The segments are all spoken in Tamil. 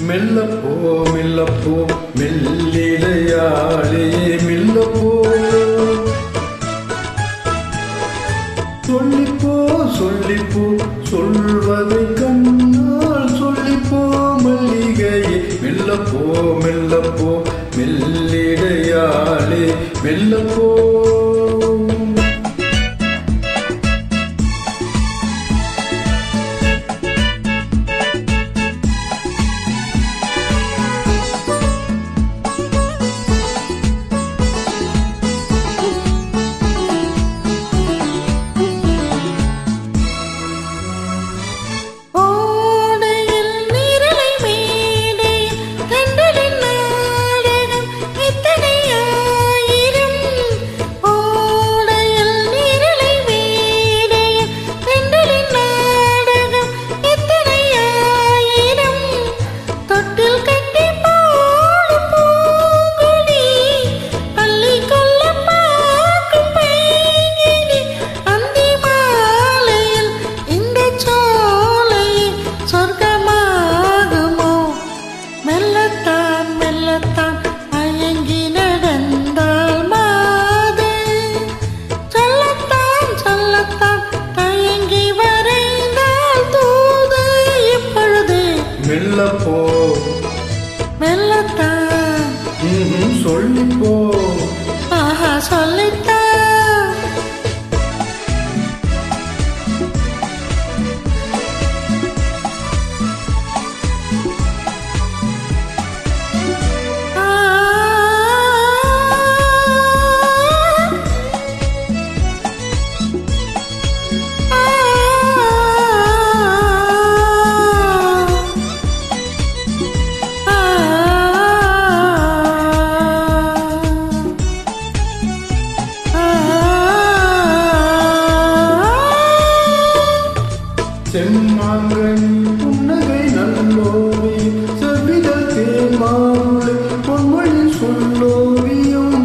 மெல்லப்போ மெல்லப்போ மெல்லிடையாளே மெல்லப்போ சொல்லிப்போ சொல்லிப்போ சொல்வதை கண்ணால் சொல்லிப்போ மல்லிகையே மெல்லப்போ மெல்லப்போ மெல்லிடையாளே மெல்லப்போ மெல்லப்போ மெல்லத்தான் சொல்லிப்போ ஆஹா சொல்லித்தான் செம்மாங்கனி புன்னகை நல்லோவி செவ்விதழ் தேன்மாவுளை பொன்மொழி சொல்லோவியும்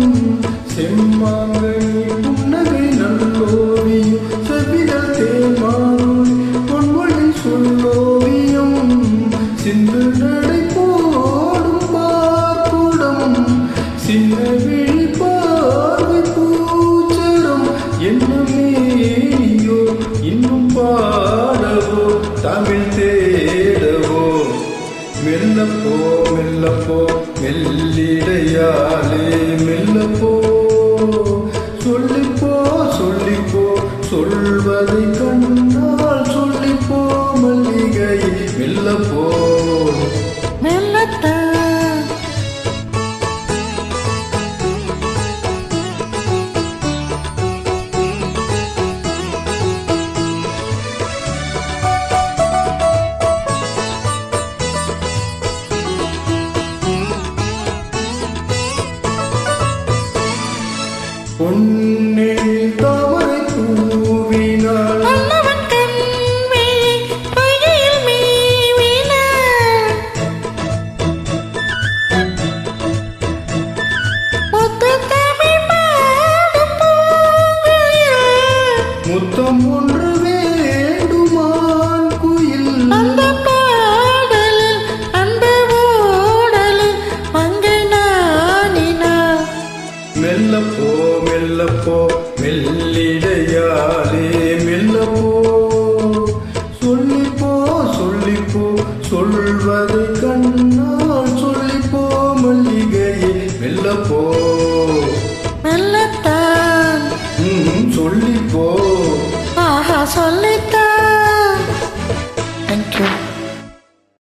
செம்மாங்கனி புன்னகை நல்லோவியும் செவ்விதழ் தேன்மாவுளை பொன்மொழி சொல்லோவியும் சிந்து நடை போடும் பார்க்குடம் சின்ன விழி பார்வை பூச்சரம் என்ன மேனியோ இன்னும் பாடவோ தமிழ் தேடவோ மெல்லப்போ மெல்லப்போ மெல்லிடையாளே மெல்லப்போ சொல்லிப்போ சொல்லிப்போ சொல்வதை கண்ணால் சொல்லிப்போ மல்லிகை மெல்லப்போ மெல்லத்தான் பொன்னில் தாமரை தூவினாள் முத்தம் ஒன்று வேண்டுமான் குயில் அந்த பாடலில் அந்த ஓடலில் மங்கை நானினாள் மெல்லப்போ மெல்லப்போ மெல்லிடையாளே மெல்லப்போ சொல்லிப்போ சொல்லிப்போ சொல்வதை கண்ணால் சொல்லிப்போ மல்லிகையே மெல்லப்போ மெல்லத்தான் சொல்லிப்போ ஆஹா சொல்லித்தான்